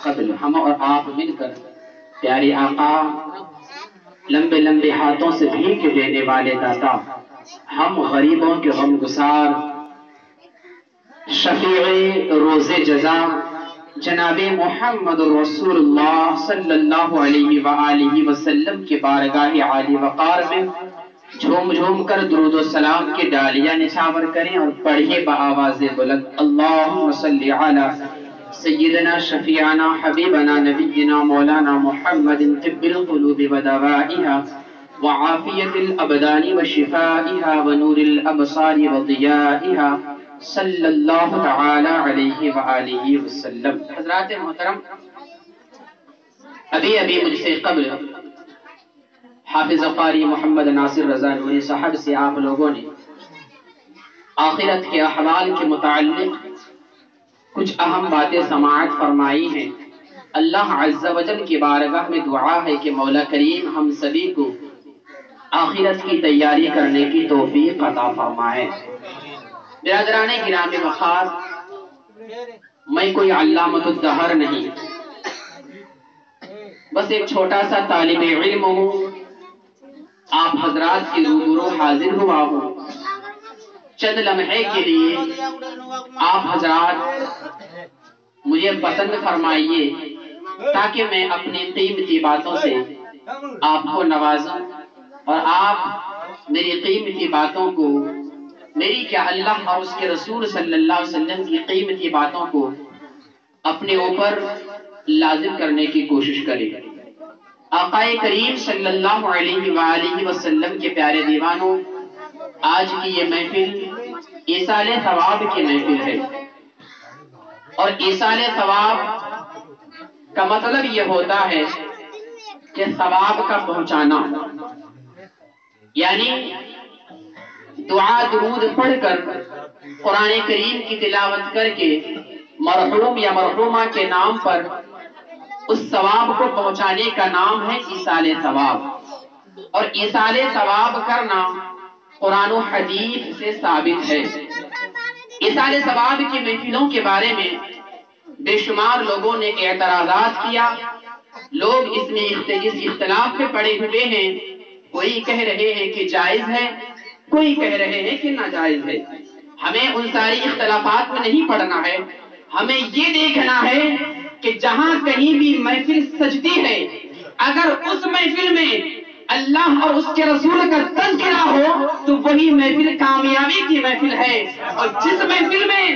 قبل ہم اور آپ مل کر پیارے آقا لمبے لمبے ہاتھوں سے بھیک دینے والے داتا، ہم غریبوں کے غمگسار شفیع روز جزا جناب محمد رسول اللہ صلی اللہ علیہ وآلہ وسلم کے بارگاہ عالی وقار میں جھوم جھوم کر درود و سلام کے ڈالیاں نچھاور کریں اور پڑھیے بآواز بلند اللہم صلی علی سیدنا شفیعنا حبیبنا نبینا مولانا محمد طب القلوب ودوائها وعافیت الابدان وشفائها ونور الابصار وضیائها صلی اللہ تعالی علیہ وآلہ وسلم۔ حضرات محترم، ابھی مجھ سے قبل حافظ قاری محمد ناصر رضا نوری صاحب سے آپ لوگوں نے آخرت کے احوال کے متعلق کچھ اہم باتیں سماعت فرمائی ہیں۔ اللہ عز و جل کی بارگاہ میں دعا ہے کہ مولا کریم ہم سبھی کو آخرت کی تیاری کرنے کی توفیق عطا فرمائے۔ برادران گرام وقار، میں کوئی علامۃ الدہر نہیں، بس ایک چھوٹا سا طالب علم ہوں، آپ حضرات کی روبرو حاضر ہوا ہوں۔ چند لمحے کے لیے آپ حضرات مجھے پسند فرمائیے تاکہ میں اپنی قیمتی باتوں سے آپ کو نوازوں اور آپ میری قیمتی باتوں کو، میری کیا اللہ اور اس کے رسول صلی اللہ علیہ وسلم کی قیمتی باتوں کو اپنے اوپر لازم کرنے کی کوشش کریں۔ آقا کریم صلی اللہ علیہ وآلہ وسلم کے پیارے دیوانوں، آج کی یہ محفل ایصال ثواب کی محفل ہے، اور ایصال ثواب کا مطلب یہ ہوتا ہے کہ ثواب کا پہنچانا، یعنی دعا درود پڑھ کر قرآن کریم کی تلاوت کر کے مرحوم یا مرحومہ کے نام پر اس ثواب کو پہنچانے کا نام ہے ایصال ثواب۔ اور ایصال ثواب کرنا قرآن و حدیث سے ثابت ہے۔ ایصال ثواب کی محفلوں کے بارے میں بے شمار لوگوں نے اعتراضات کیا، لوگ اس میں اختلاف پہ پڑے ہوئے ہیں، کوئی کہہ رہے ہیں کہ جائز ہے، کوئی کہہ رہے ہیں کہ ناجائز ہے۔ ہمیں ان ساری اختلافات میں نہیں پڑنا ہے، ہمیں یہ دیکھنا ہے کہ جہاں کہیں بھی محفل سجتی ہے، اگر اس محفل میں اللہ اور اس کے رسول کا تذکرہ ہو تو وہی محفل کامیابی کی محفل ہے، اور جس محفل میں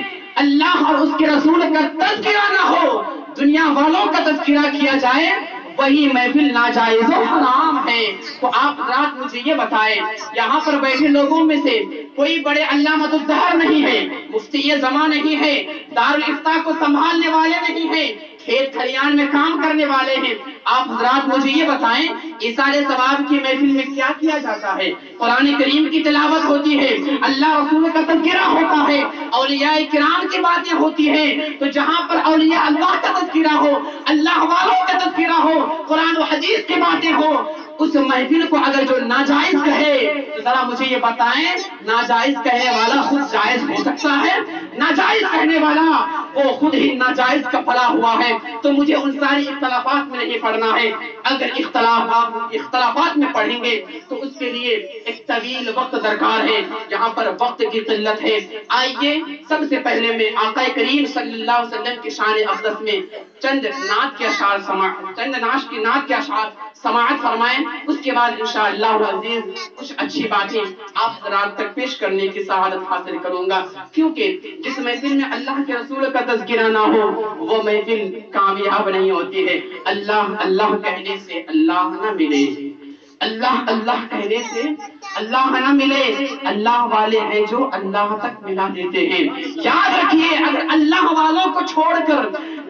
اللہ اور اس کے رسول کا تذکرہ نہ ہو، دنیا والوں کا تذکرہ کیا جائے، وہی محفل ناجائز و حرام ہے۔ تو آپ رات مجھے یہ بتائیں، یہاں پر بیٹھے لوگوں میں سے کوئی بڑے علامۃ الدہر نہیں ہے، مفتی زمان نہیں ہے، دارالافتاء کو سنبھالنے والے نہیں ہیں، کھیت کھلیان میں کام کرنے والے ہیں۔ آپ حضرات مجھے یہ بتائیں، ایصال ثواب کی محفل میں کیا کیا جاتا ہے؟ قرآن کریم کی تلاوت ہوتی ہے، اللہ رسول کا تذکرہ ہوتا ہے، اولیاء کرام کی باتیں ہوتی ہیں۔ تو جہاں پر اولیاء اللہ کا تذکرہ ہو، اللہ والوں کا تذکرہ ہو، قرآن و حدیث کی باتیں ہو، اس محفل کو اگر جو ناجائز کہے تو ذرا مجھے یہ بتائیں، ناجائز کہنے والا خود جائز ہو سکتا ہے؟ ناجائز کہنے والا وہ خود ہی ناجائز کا پڑا ہوا ہے۔ تو مجھے ان ساری اختلافات میں نہیں پڑھنا ہے۔ اگر اختلافات میں پڑھیں گے تو اس کے لیے ایک طویل وقت درکار ہے، یہاں پر وقت کی قلت ہے۔ آئیے سب سے پہلے میں آقا کریم صلی اللہ علیہ وسلم کی شان اقدس میں چند نعت کے اشعار سماعت فرمائیں، اس کے بعد انشاءاللہ العزیز کچھ اچھی باتیں آپ حضرات تک پیش کرنے کی سعادت حاصل کروں گا، کیونکہ جس محفل میں اللہ کے رسول کا تذکرہ نہ ہو وہ محفل کامیاب نہیں ہوتی ہے۔ اللہ اللہ کہنے سے اللہ نہ ملے، اللہ اللہ کہنے سے اللہ نہ ملے، اللہ والے ہیں جو اللہ تک ملا دیتے ہیں۔ یاد رکھیے، اگر اللہ والوں کو چھوڑ کر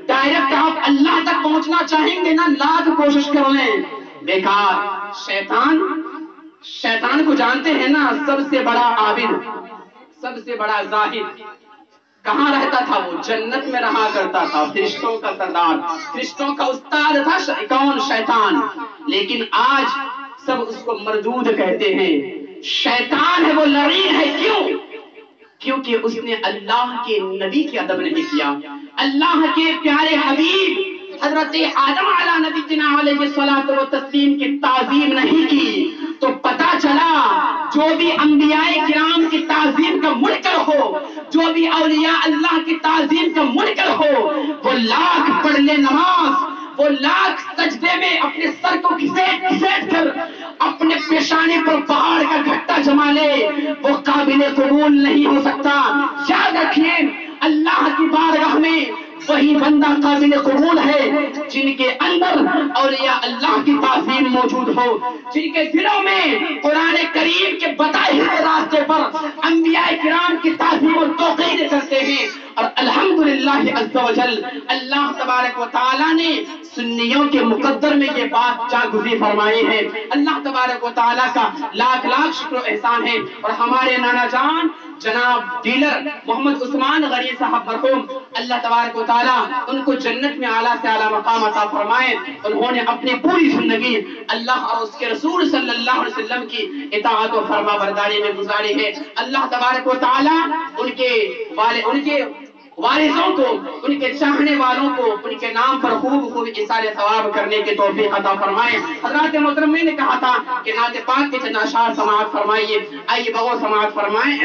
ڈائریکٹ آپ اللہ تک پہنچنا چاہیں گے نا، لاکھ کوشش کر لیں، بیکار۔ شیطان کو جانتے ہیں نا، سب سے بڑا عابد، سب سے بڑا زاہد کہاں رہتا تھا؟ وہ جنت میں رہا کرتا تھا، فرشتوں کا سردار، فرشتوں کا استاد تھا کون؟ شیطان۔ لیکن آج سب اس کو مردود کہتے ہیں، شیطان ہے، وہ لعین ہے۔ کیوں؟ کیونکہ اس نے اللہ کے نبی کی ادب نہیں کیا، اللہ کے پیارے حبیب حضرت آدم علیہ نبینا علیہ الصلوۃ والتسلیم کی تعظیم نہیں کی تو پتا چلا جو بھی انبیاء کرام کی تعظیم کا منکر ہو، جو بھی اولیاء اللہ کی تعظیم کا منکر ہو، وہ لاکھ پڑھ لے نماز، وہ لاکھ سجدے میں اپنے سر کو گھسیٹ کر اپنے پیشانے پر پہاڑ کا گھٹا جما لے، وہ قابل قبول نہیں ہو سکتا۔ یاد رکھیے اللہ کی بارگاہ میں وہی بندہ قابل قبول ہے جن کے اندر اولیاء اللہ کی تعظیم موجود ہو، جن کے دلوں میں قرآن کریم کے بتائے ہوئے راستے پر انبیاء کرام کی تعظیم اور توقیر کرتے ہیں۔ اور الحمدللہ عز و جل اللہ تبارک و تعالی نے سنیوں کے مقدر میں یہ بات جاگزی فرمائی ہے۔ اللہ تبارک و تعالی کا لاکھ لاکھ شکر و احسان ہے۔ اور ہمارے نانا جان جناب ڈیلر محمد عثمان غنی صاحب مرحوم، اللہ تبارک و تعالیٰ ان کو جنت میں اعلیٰ سے اعلیٰ مقام عطا فرمائے۔ انہوں نے اپنی پوری زندگی اللہ اور اس کے رسول صلی اللہ علیہ وسلم کی اطاعت و فرما برداری میں گزاری ہے۔ اللہ تبارک و تعالیٰ ان کے وارثوں کو، ان کے چاہنے والوں کو ان کے نام پر خوب خوب اثار ثواب کرنے کی توفیق عطا فرمائے۔ حضرات محترم نے کہا تھا کہ نعت پاک کے چند اشعار سماعت فرمائیے، آئیے بغور سماعت فرمائیں۔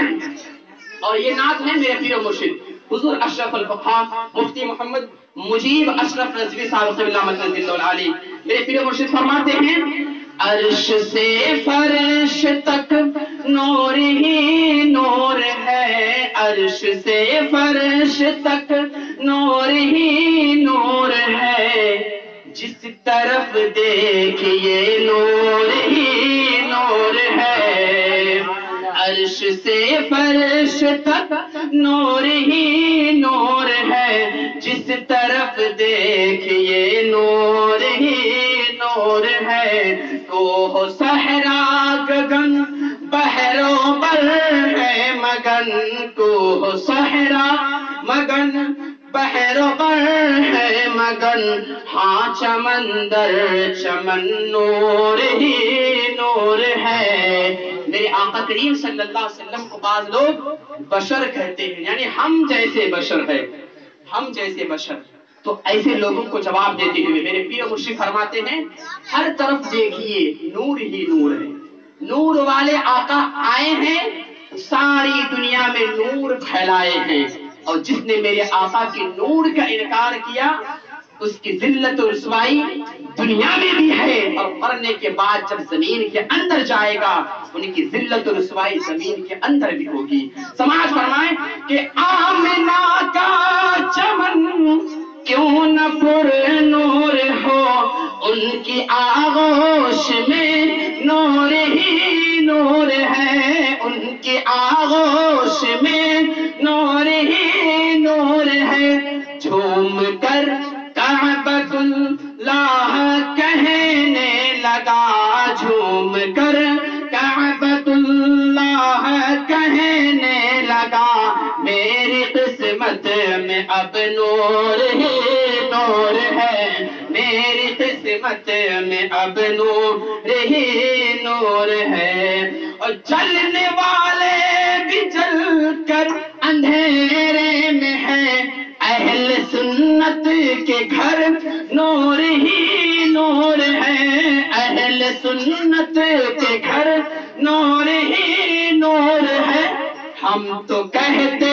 اور یہ نعت ہے میرے پیر و مرشد حضور اشرف الفقہا مفتی محمد مجیب اشرف رضوی صاحب قبلہ مدد اللہ علی۔ میرے پیر و مرشد فرماتے ہیں عرش سے فرش تک نور ہی نور ہے، عرش سے فرش تک نور ہی نور ہے، جس طرف دیکھیے نور ہی نور ہے، عرش سے فرش تک نور ہی نور ہے، جس طرف دیکھیے نور ہی نور ہے، کوہ صحرا گگن بحر و بر ہے مگن، کوہ صحرا مگن بحر و بر ہے مگن، ہاں چمن در چمن نور ہی نور ہے۔ میرے آقا کریم صلی اللہ علیہ وسلم کو بعض لوگ بشر کہتے ہیں، یعنی ہم جیسے بشر ہے، ہم جیسے بشر۔ تو ایسے لوگوں کو جواب دیتے ہوئے میرے پیر و مرشد فرماتے ہیں ہر طرف دیکھیے نور ہی نور ہے، نور والے آقا آئے ہیں، ساری دنیا میں نور پھیلائے ہیں، اور جس نے میرے آقا کے نور کا انکار کیا اس کی ذلت و رسوائی دنیا میں بھی ہے، اور مرنے کے بعد جب زمین کے اندر جائے گا ان کی ذلت و رسوائی زمین کے اندر بھی ہوگی۔ سماعت فرمائیں کہ آمنہ کا چمن کیوں نہ پر نور ہو، ان کی آغوش میں نور ہی نور ہے، ان کی آغوش میں نور ہی نور ہے، جھوم کر کعبۃ اللہ کہنے لگا، جھوم کر کعبۃ اللہ کہنے لگا، میری قسمت میں اب نور ہی نور ہے، میری قسمت میں اب نور ہی نور ہے، اور جلنے والے بھی جل کر اندھیرے میں ہے، اہل سنت کے گھر نور ہی نور ہے، اہل سنت کے گھر نور ہی نور ہے، ہم تو کہتے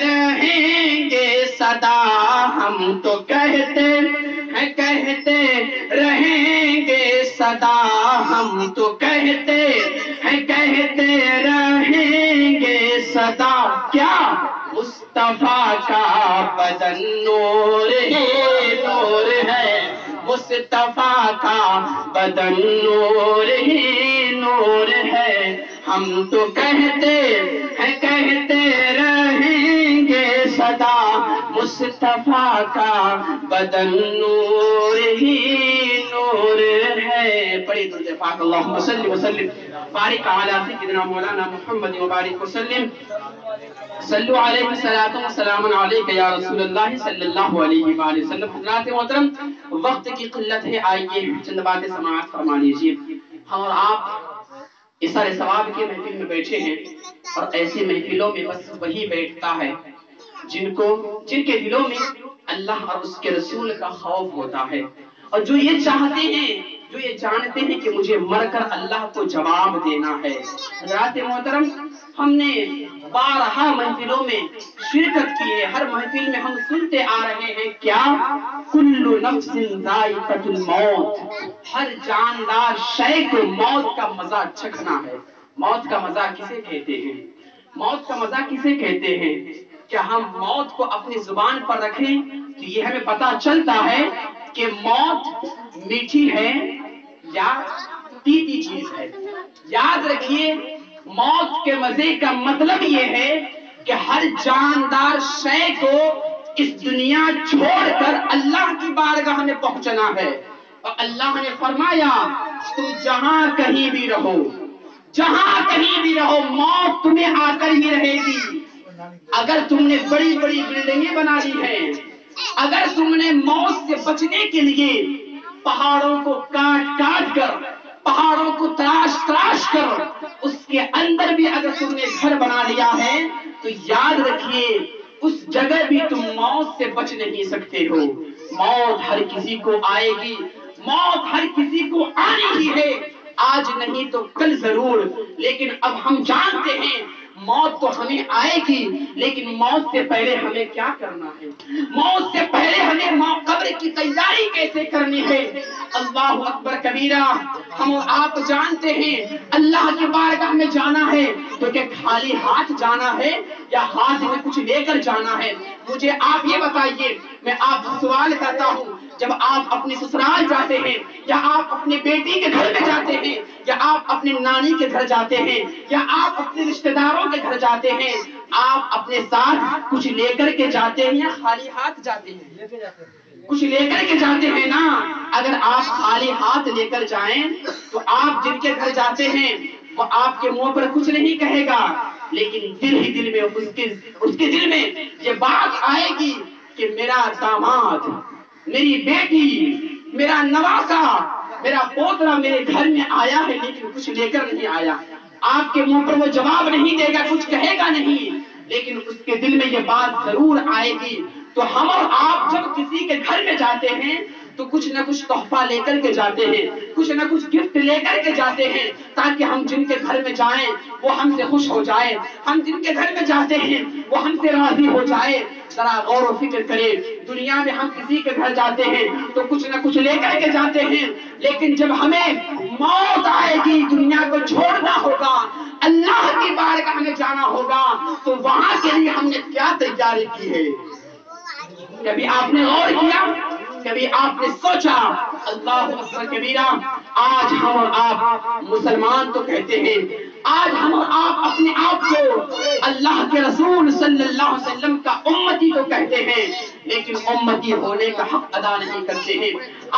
رہیں گے صدا، ہم تو کہتے رہیں گے صدا، ہم تو کہتے رہیں گے صدا، کیا مصطفیٰ کا بدن نور ہی نور ہے، مصطفیٰ کا بدن نور ہی نور ہے، ہم تو کہتے رہیں گے صدا، مصطفیٰ کا بدن نور ہی نور ہے۔ پڑھی درود پاک اللہم صلی وسلم بارک علی سیدنا مولانا محمد وبارک وسلم، صلو علیہ الصلاۃ والسلام علیک یا رسول اللہ صلی اللہ علیہ وآلہ وسلم۔ حضرات محترم وقت کی قلت ہے، آئیے چند باتیں سماعت فرما لیجیے۔ ہم اور آپ اثر ثواب کی محفل میں بیٹھے ہیں، اور ایسی محفلوں میں بس وہی بیٹھتا ہے جن کے دلوں میں اللہ اور اس کے رسول کا خوف ہوتا ہے، اور جو یہ چاہتے ہیں، جو یہ جانتے ہیں کہ مجھے مر کر اللہ کو جواب دینا ہے۔ حضرات محترم، ہم نے بارہا محفلوں میں شرکت کی ہے، ہر محفل میں ہم سنتے آ رہے ہیں کیا؟ کل نفس ذائقۃ الموت، ہر جاندار شے کو موت کا مزہ چکھنا ہے۔ موت کا مزہ کسے کہتے ہیں؟ موت کا مزہ کسے کہتے ہیں؟ کیا ہم موت کو اپنی زبان پر رکھیں تو یہ ہمیں پتا چلتا ہے کہ موت میٹھی ہے یا تیتی چیز ہے۔ یاد رکھیے، موت کے مزے کا مطلب یہ ہے کہ ہر جاندار شے کو اس دنیا چھوڑ کر اللہ کی بارگاہ میں پہنچنا ہے، اور اللہ نے فرمایا تم جہاں کہیں بھی رہو، جہاں کہیں بھی رہو، موت تمہیں آ کر ہی رہے گی۔ اگر تم نے بڑی بڑی بلڈنگیں بنا لی ہیں، اگر تم نے موت سے بچنے کے لیے پہاڑوں کو کاٹ کاٹ کر، پہاڑوں کو تراش تراش کر اس کے اندر بھی اگر تم نے گھر بنا لیا ہے تو یاد رکھیے اس جگہ بھی تم موت سے بچ نہیں سکتے ہو۔ موت ہر کسی کو آئے گی، موت ہر کسی کو آنی ہی ہے، آج نہیں تو کل ضرور، لیکن اب ہم جانتے ہیں موت تو ہمیں آئے گی، لیکن موت سے پہلے ہمیں کیا کرنا ہے؟ موت سے پہلے ہمیں قبر کی تیاری کیسے کرنی ہے؟ اللہ اکبر کبیرہ۔ ہم اور آپ جانتے ہیں اللہ کی بارگاہ میں جانا ہے تو کہ خالی ہاتھ جانا ہے یا ہاتھ میں کچھ لے کر جانا ہے؟ مجھے آپ یہ بتائیے، میں آپ سے سوال کرتا ہوں، جب آپ اپنے سسرال جاتے ہیں یا آپ اپنے بیٹی کے گھر میں جاتے ہیں یا آپ اپنے نانی کے گھر جاتے ہیں یا آپ اپنے رشتہ داروں کے گھر جاتے ہیں، آپ اپنے ساتھ کچھ لے کر کے جاتے ہیں یا خالی ہاتھ جاتے ہیں؟ کچھ لے کر کے جاتے ہیں نا۔ اگر آپ خالی ہاتھ لے کر جائیں تو آپ جن کے گھر جاتے ہیں وہ آپ کے منہ پر کچھ نہیں کہے گا، لیکن دل ہی دل میں اس کے دل میں یہ بات آئے گی کہ میرا داماد، میری بیٹی، میرا نواسا، میرا پوترا میرے گھر میں آیا ہے لیکن کچھ لے کر نہیں آیا۔ آپ کے منہ پر وہ جواب نہیں دے گا، کچھ کہے گا نہیں، لیکن اس کے دل میں یہ بات ضرور آئے گی۔ تو ہم اور آپ جب کسی کے گھر میں جاتے ہیں تو کچھ نہ کچھ تحفہ لے کر کے جاتے ہیں، کچھ نہ کچھ گفٹ لے کر کے جاتے ہیں، تاکہ ہم جن کے گھر میں جائیں وہ ہم سے خوش ہو جائے، ہم جن کے گھر میں جاتے ہیں وہ ہم سے راضی ہو جائے۔ ذرا غور و فکر کریں، دنیا میں ہم کسی کے گھر جاتے ہیں تو کچھ نہ کچھ لے کر کے جاتے ہیں، لیکن جب ہمیں موت آئے گی، دنیا کو چھوڑنا ہوگا، اللہ کی بارگاہ میں جانا ہوگا، تو وہاں کے لیے ہم نے کیا تیاری کی ہے؟ کبھی آپ نے غور کیا؟ کبھی آپ نے سوچا؟ اللہ اکبر کبیرہ۔ آج ہم اور آپ مسلمان تو کہتے ہیں، آج ہم اور آپ اپنے آپ کو اللہ کے رسول صلی اللہ علیہ وسلم کا امتی تو کہتے ہیں، لیکن امتی ہونے کا حق ادا نہیں کرتے ہیں۔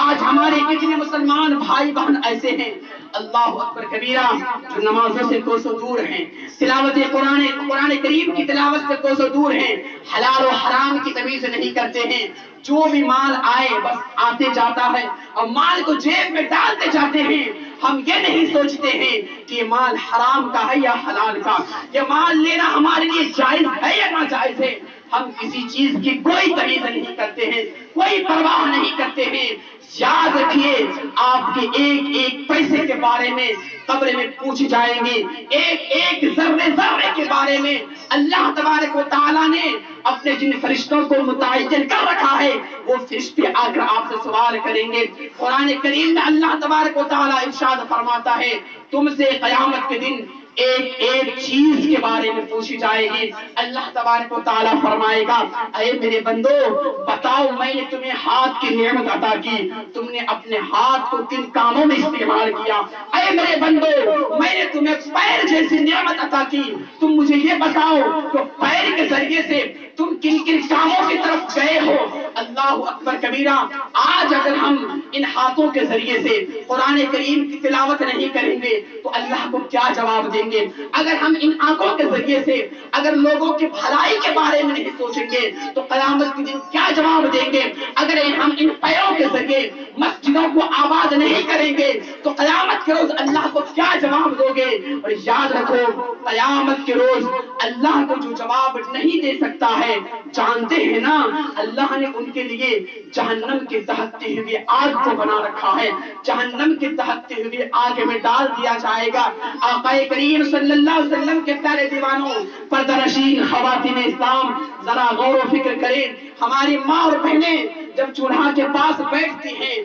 آج ہمارے کتنے مسلمان بھائی بہن ایسے ہیں، اللہ اکبر کبیرہ، جو نمازوں سے کوسوں دور ہیں، تلاوت قرآن کریم کی تلاوت سے کوسوں دور ہیں، حلال و حرام کی تمیز نہیں کرتے ہیں، جو بھی مال آئے بس آتے جاتا ہے اور مال کو جیب میں ڈالتے جاتے ہیں۔ ہم یہ نہیں سوچتے ہیں کہ یہ مال حرام کا ہے یا حلال کا، یہ مال لینا ہمارے لیے جائز ہے یا ناجائز ہے۔ ہم کسی چیز کی کوئی تمیز نہیں کرتے ہیں، کوئی پرواہ نہیں کرتے ہیں۔ یاد رکھیے، آپ کے ایک ایک پیسے کے بارے میں قبر میں پوچھ جائیں گے، ایک ایک ذرے ذرے کے بارے میں اللہ تبارک و تعالیٰ نے اپنے جن فرشتوں کو متعین کر رکھا ہے وہ فرشتے آ کر آپ سے سوال کریں گے۔ قرآن کریم میں اللہ تبارک و تعالیٰ ارشاد فرماتا ہے، تم سے قیامت کے دن ایک ایک چیز کے بارے میں پوچھی جائے گی۔ اللہ تبارک و تعالیٰ فرمائے گا، اے میرے بندو بتاؤ، میں نے تمہیں ہاتھ کی نعمت عطا کی، تم نے اپنے ہاتھ کو کن کاموں میں استعمال کیا؟ اے میرے بندو میں نے تمہیں پیر جیسی نعمت عطا کی، تم مجھے یہ بتاؤ کہ پیر کے ذریعے سے تم کن کن کاموں کی طرف گئے ہو؟ اللہ اکبر کبیرہ۔ آج اگر ہم ان ہاتھوں کے ذریعے سے قرآن کریم کی تلاوت نہیں کریں گے تو اللہ کو کیا جواب دیں گے؟ اگر ہم ان آنکھوں کے ذریعے سے اگر لوگوں کی بھلائی کے بارے میں نہیں سوچیں گے تو قیامت کے دن کیا جواب دیں گے؟ اگر ہم ان پیروں کے ذریعے مسجدوں کو آباد نہیں کریں گے تو قیامت کے روز اللہ کو کیا جواب دو گے؟ اور اور یاد رکھو قیامت کے روز اللہ کو جو جواب نہیں دے سکتا ہے، جانتے ہیں نا اللہ نے ان کے لیے جہنم کے دہتے ہوئے آگ کو بنا رکھا ہے، جہنم کے دہتے ہوئے آگ میں ڈال دیا جائے گا۔ آقا کریم صلی اللہ علیہ وسلم کے پیارے دیوانوں، پردہ نشین خواتین اسلام، ذرا غور و فکر کریں، ہماری ماں اور بہنیں جب چولہا کے پاس بیٹھتی ہیں،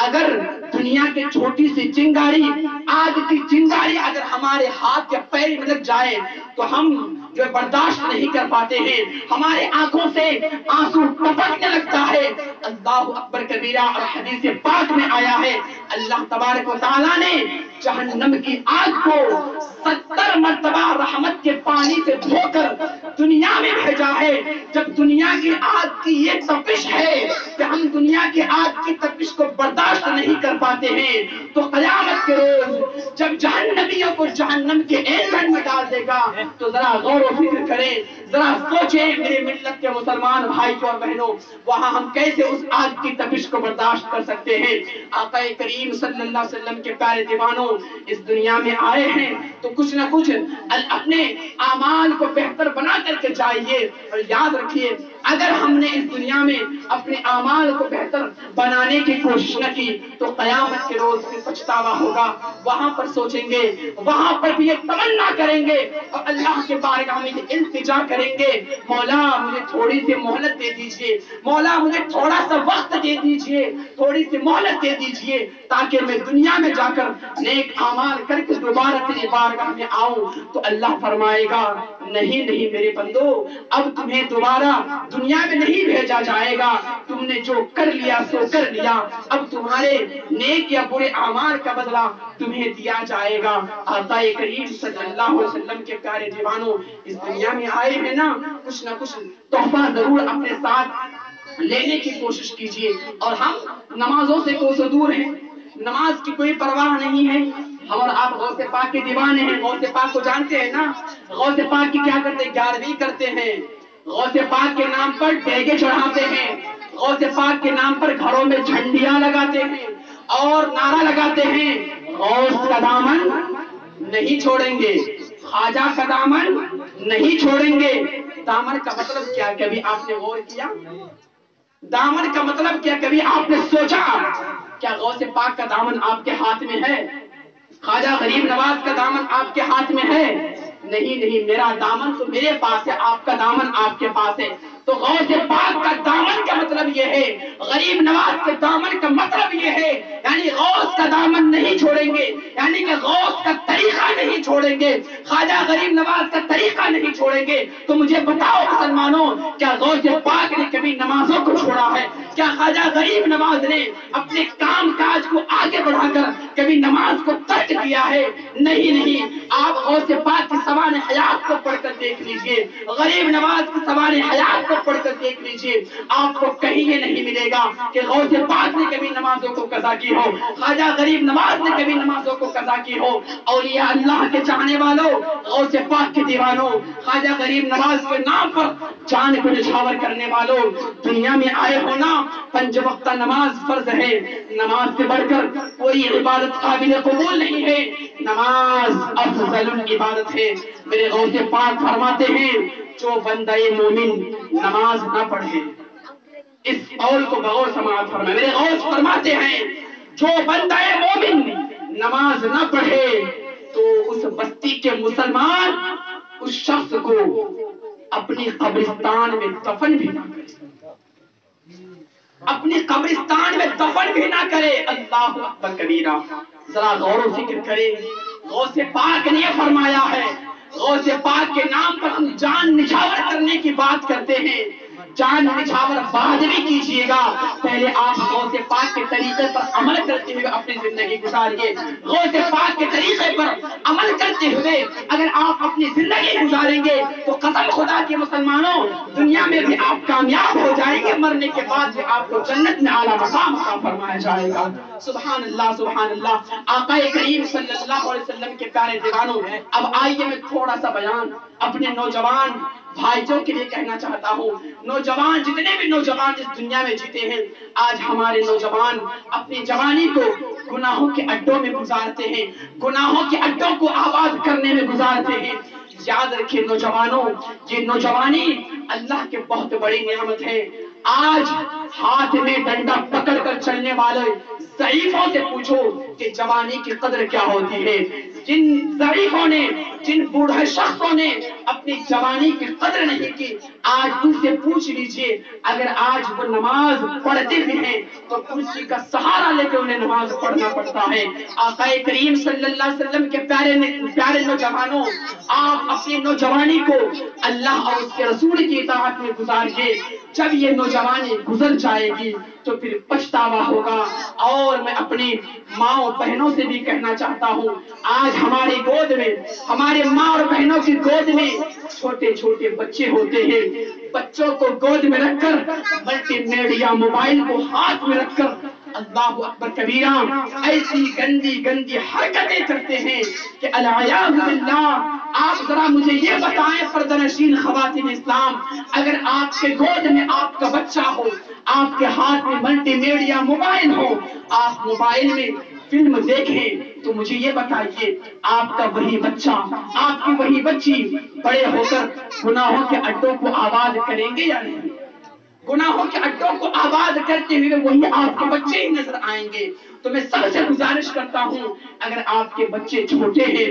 اگر دنیا کی چھوٹی سی چنگاری، آگ کی چنگاری اگر ہمارے ہاتھ یا پیر میں لگ جائے تو ہم جو برداشت نہیں کر پاتے ہیں، ہمارے آنکھوں سے آنسو ٹپکنے لگتا ہے۔ اللہ اکبر کبیرہ، اور حدیث پاک میں آیا ہے اللہ تبارک و تعالیٰ نے جہنم کی آگ کو 70 مرتبہ رحمت کے پانی سے دھو کر دنیا میں بھیجا ہے۔ جب دنیا کی آگ کی یہ تپش ہے کہ ہم دنیا کی آگ کی تپش کو برداشت نہیں کر پاتے ہیں، تو قیامت کے روز جب جہنمیوں کو جہنم کے ایندھن میں ڈال دے گا تو ذرا غور و فکر کریں، ذرا سوچیں میرے ملت کے مسلمان بھائی اور بہنوں، وہاں ہم کیسے اس آگ کی تپش کو برداشت کر سکتے ہیں؟ آقا کریم صلی اللہ علیہ وسلم کے پیارے دیوانوں اس دنیا میں آئے ہیں تو کچھ نہ کچھ اپنے اعمال کو بہتر بنا کر کے جائیے، اور یاد رکھیے اگر ہم نے اس دنیا میں اپنے اعمال کو بہتر بنانے کی کوشش نہ کی تو قیامت کے روز میں پچھتاوا ہوگا۔ وہاں پر سوچیں گے، وہاں پر بھی ایک تمنا کریں گے اور اللہ کے بارگاہ میں یہ التجا کریں گے، مولا مجھے تھوڑی سی مہلت دے دیجئے، مولا مجھے تھوڑا سا وقت دے دیجئے، تھوڑی سی مہلت دے دیجئے تاکہ میں دنیا میں جا کر نیک اعمال کر کے دوبارہ تیری بارگاہ میں آؤں۔ تو اللہ فرمائے گا نہیں نہیں میرے بندو، اب تمہیں دوبارہ دنیا میں نہیں بھیجا جائے گا، تم نے جو کر لیا سو کر لیا، اب تمہارے نیک یا برے اعمال کا بدلہ تمہیں دیا جائے گا۔ آقا کریم صلی اللہ علیہ وسلم کے پیارے دیوانوں اس دنیا میں آئے ہیں نا، کچھ نہ کچھ تحفہ ضرور اپنے ساتھ لینے کی کوشش کیجئے۔ اور ہم نمازوں سے کوسوں دور ہیں، نماز کی کوئی پرواہ نہیں ہے، ہم اور آپ غوث پاک کے دیوانے ہیں، غوث پاک کو جانتے ہیں نا، غوث پاک کی کیا کرتے ہیں؟ 11ویں کرتے ہیں، غوث پاک کے نام پر ڈیگے چڑھاتے ہیں، غوث پاک کے نام پر گھروں میں جھنڈیاں لگاتے ہیں اور نعرہ لگاتے ہیں غوث کا دامن نہیں چھوڑیں گے، خواجہ کا دامن نہیں چھوڑیں گے۔ دامن کا مطلب کیا؟ کبھی آپ نے غور کیا؟ دامن کا مطلب کیا؟ کبھی آپ نے سوچا کیا غوث پاک کا دامن آپ کے ہاتھ میں ہے؟ خواجہ غریب نواز کا دامن آپ کے ہاتھ میں ہے؟ نہیں نہیں، میرا دامن تو میرے پاس ہے، آپ کا دامن آپ کے پاس ہے۔ تو غوث پاک کا دامن کا مطلب یہ ہے، غریب نواز کے دامن کا مطلب یہ ہے، یعنی غوث کا دامن نہیں چھوڑیں گے، یعنی کہ غوث کا طریقہ نہیں چھوڑیں گے، خواجہ غریب نواز کا طریقہ نہیں چھوڑیں گے۔ تو مجھے بتاؤ مسلمانوں، کیا غوث پاک نے کبھی نمازوں کو چھوڑا ہے؟ کیا خواجہ غریب نواز نے اپنے کام کاج کو آگے بڑھا کر کبھی نماز کو ترک کیا ہے؟ نہیں نہیں، آپ غوث پاک کی سوانح حیات کو پڑھ کر دیکھ لیجئے، غریب نواز کی سوانح حیات کو پڑھ کر دیکھ لیجئے، آپ کو کہیں یہ نہیں ملے گا کہ غوث پاک نے کبھی نمازوں کو قضا کی ہو، خواجہ غریب نواز نے کبھی نمازوں کو قضا کی ہو۔ اولیاء اللہ کے چاہنے والوں، غوث پاک کے دیوانوں، خواجہ غریب نواز کے نام پر جان کو نچھاور کرنے والوں، دنیا میں آئے ہونا، 5 وقتہ نماز فرض ہے، نماز سے بڑھ کر کوئی عبادت قابل قبول نہیں ہے، نماز افضل العبادت ہے۔ میرے غوث پاک فرماتے ہیں جو بندہ مومن نماز نہ پڑھے، اس قول کو بغور سماعت فرمائے، میرے غوث فرماتے ہیں جو بندہ مومن نماز نہ پڑھے تو اس بستی کے مسلمان اس شخص کو اپنی قبرستان میں دفن بھی نہ کرے، اپنی قبرستان میں دفن بھی نہ کرے۔ اللہ اکبر کبیرہ، ذرا غور و فکر کریں، غوث پاک نے یہ فرمایا ہے، غوث پاک کے نام پر ہم جان نچھاور کرنے کی بات کرتے ہیں، جان نچھاور بعد بھی کیجئے گا، پہلے آپ غوث پاک کے طریقے پر عمل کرتے ہوئے اپنی زندگی گزاریے۔ غوث پاک کے طریقے پر عمل کرتے ہوئے اگر آپ اپنی زندگی گزاریں گے تو قسم خدا کے مسلمانوں دنیا میں بھی آپ کامیاب ہو جائیں گے، مرنے کے بعد بھی آپ کو جنت میں اعلیٰ مقام عطا فرمایا جائے گا۔ سبحان اللہ سبحان اللہ۔ آقا کریم صلی اللہ علیہ وسلم کے پیارے دیوانوں، اب آئیے میں تھوڑا سا بیان اپنے نوجوان بھائیوں کے لیے کہنا چاہتا ہوں، نوجوان جتنے بھی نوجوان اس دنیا میں جیتے ہیں، آج ہمارے نوجوان اپنی جوانی کو گناہوں کے اڈوں میں گزارتے ہیں، گناہوں کے اڈوں کو آباد کرنے میں گزارتے ہیں۔ یاد رکھیں نوجوانوں، یہ نوجوانی اللہ کے بہت بڑی نعمت ہے۔ آج ہاتھ میں ڈنڈا پکڑ کر چلنے والے ضعیفوں سے پوچھو کہ جوانی کی قدر کیا ہوتی ہے۔ جن ضعیفوں نے، جن بوڑھے شخصوں نے اپنی جوانی کی قدر نہیں کی، آج ان سے پوچھ لیجئے، اگر آج وہ نماز پڑھتے بھی ہیں تو کرسی کا سہارا لے کے انہیں نماز پڑھنا پڑتا ہے۔ آقا کریم صلی اللہ علیہ وسلم کے پیارے نوجوانوں، آپ اپنی نوجوانی کو اللہ اور اس کے رسول کی اطاعت میں گزاریے۔ جب یہ نوجوانی گزر جائے گی تو پھر پچھتاوا ہوگا۔ اور میں اپنی ماں بہنوں سے بھی کہنا چاہتا ہوں، آج ہماری گود میں، ہمارے ماں اور بہنوں کی گود میں چھوٹے چھوٹے بچے ہوتے ہیں۔ بچوں کو گود میں رکھ کر ملٹی میڈیا موبائل کو ہاتھ میں رکھ کر اللہ اکبر کبیرہ ایسی گندی گندی حرکتیں کرتے ہیں کہ العیاذ باللہ۔ آپ ذرا مجھے یہ بتائیں پردہ نشین خواتین اسلام، اگر آپ کے گود میں آپ کا بچہ ہو، آپ کے ہاتھ میں ملٹی میڈیا موبائل ہو، آپ موبائل میں فلم دیکھیں، تو مجھے یہ بتائیے آپ کا وہی بچہ، آپ کی وہی بچی بڑے ہو کر گناہوں کے اڈوں کو آباد کریں گے یا نہیں؟ گناہوں کے اڈوں کو آباد کرتے ہوئے وہی آپ کے بچے ہی نظر آئیں گے۔ تو میں سب سے گزارش کرتا ہوں، اگر آپ کے بچے چھوٹے ہیں،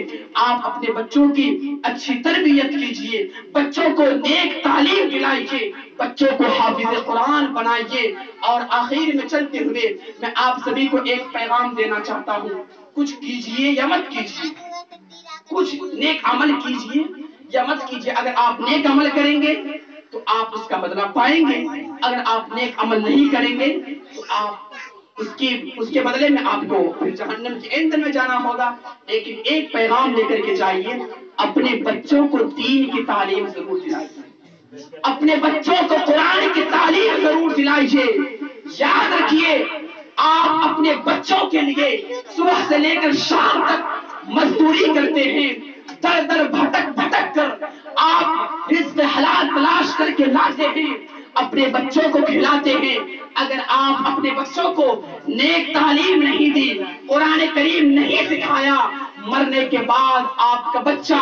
آپ اپنے بچوں کی اچھی تربیت کیجئے، بچوں کو نیک تعلیم دلائیے، بچوں کو حافظ قرآن بنائیے۔ اور آخر میں چلتے ہوئے میں آپ سبھی کو ایک پیغام دینا چاہتا ہوں، کچھ کیجئے یا مت کیجئے، کچھ نیک عمل کیجئے یا مت کیجئے۔ اگر آپ نیک عمل کریں گے تو آپ اس کا بدلہ پائیں گے، اگر آپ نیک عمل نہیں کریں گے تو آپ اس کے بدلے میں آپ کو پھر جہنم کے ایندھن میں جانا ہوگا۔ لیکن ایک پیغام لے کر کے جائیے، اپنے بچوں کو دین کی تعلیم ضرور دلائیے، اپنے بچوں کو قرآن کی تعلیم ضرور دلائیے۔ یاد رکھیے، آپ اپنے بچوں کے لیے صبح سے لے کر شام تک مزدوری کرتے ہیں، در در بھٹک بھٹک کر آپ رزق حلال تلاش کر کے لاتے ہیں، اپنے بچوں کو کھلاتے ہیں۔ اگر آپ اپنے بچوں کو نیک تعلیم نہیں دی، قرآن کریم نہیں سکھایا، مرنے کے بعد آپ کا بچہ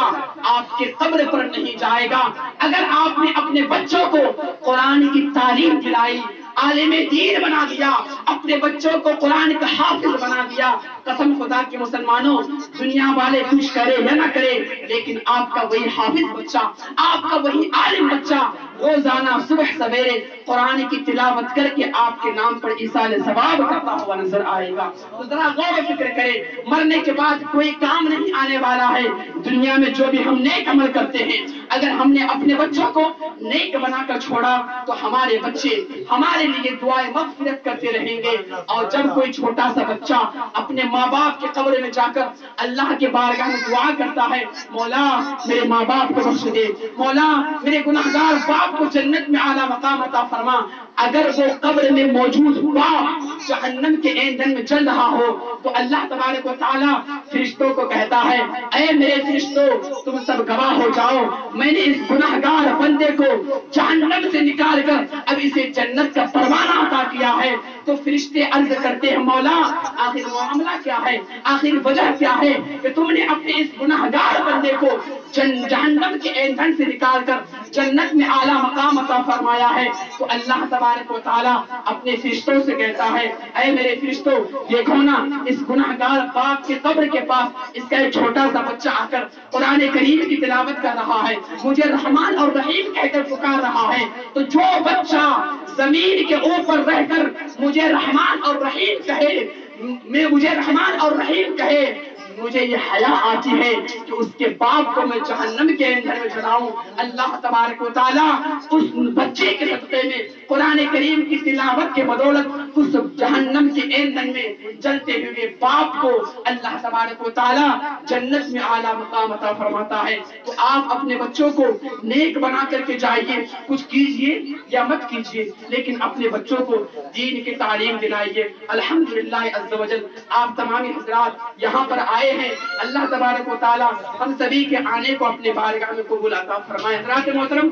آپ کے قبر پر نہیں جائے گا۔ اگر آپ نے اپنے بچوں کو قرآن کی تعلیم دلائی، عالم دین بنا دیا، اپنے بچوں کو قرآن کا حافظ بنا دیا، قسم خدا کے مسلمانوں، دنیا والے کچھ کرے یا نہ کرے، لیکن آپ کا وہی حافظ بچہ، آپ کا وہی عالم بچہ روزانہ صبح سویرے قرآن کی تلاوت کر کے آپ کے نام پر ایصال ثواب کرتا ہوا نظر آئے گا۔ تو ذرا غور و فکر کریں، مرنے کے بعد کوئی کام نہیں آنے والا ہے۔ دنیا میں جو بھی ہم نیک عمل کرتے ہیں، اگر ہم نے اپنے بچوں کو نیک بنا کر چھوڑا تو ہمارے بچے ہمارے لیے دعائیں مغفرت کرتے رہیں گے۔ اور جب کوئی چھوٹا سا بچہ اپنے ماں باپ کے قبر میں جا کر اللہ کے بارگاہ میں دعا کرتا ہے، مولا میرے ماں باپ کو بخش دے، مولا میرے گناہگار باپ کو جنت میں اعلیٰ مقام عطا فرما، اگر وہ قبر میں موجود باپ جہنم کے ایندھن میں جل رہا ہو تو اللہ تبارک و تعالیٰ فرشتوں کو کہتا ہے، اے میرے فرشتوں تم سب گواہ ہو جاؤ، میں نے اس گناہگار بندے کو جہنم سے نکال کر اب اسے جنت کا پروانہ عطا کیا ہے۔ تو فرشتے عرض کرتے ہیں، مولا آخر معاملہ کیا ہے، آخر وجہ کیا ہے کہ تم نے اپنے اس گناہگار بندے کو جہنم کے ایندھن سے نکال کر جنت میں اعلیٰ مقام عطا فرمایا ہے؟ تو اللہ تبارک و تعالیٰ اپنے فرشتوں سے کہتا ہے، اے میرے فرشتوں دیکھو نا، اس گناہگار باپ کے قبر کے پاس اس کا ایک چھوٹا سا بچہ آ کر قرآن کریم کی تلاوت کر رہا ہے، مجھے رحمان اور رحیم کہہ کر پکار رہا ہے۔ تو جو بچہ زمین کے اوپر رہ کر مجھے رحمان اور رحیم کہے، مجھے رحمان اور رحیم کہے، مجھے یہ حیا آتی ہے کہ اس کے باپ کو میں جہنم کے ایندھن میں جلاؤں۔ اللہ تبارک و تعالیٰ اس بچے کے صدقے میں قرآن کریم کی تلاوت کے بدولت اس جہنم کے ایندھن میں جلتے ہوئے باپ کو اللہ تبارک و تعالیٰ جنت میں اعلیٰ مقام عطا فرماتا ہے۔ تو آپ اپنے بچوں کو نیک بنا کر کے جائیے، کچھ کیجئے یا مت کیجئے، لیکن اپنے بچوں کو دین کی تعلیم دلائیے۔ الحمدللہ عز و جل آپ تمام حضرات یہاں پر آئے آئے ہیں، اللہ تبارک و تعالی ہم سبھی کے آنے کو اپنے بارگاہ میں قبول عطا فرمائے۔ حضرات محترم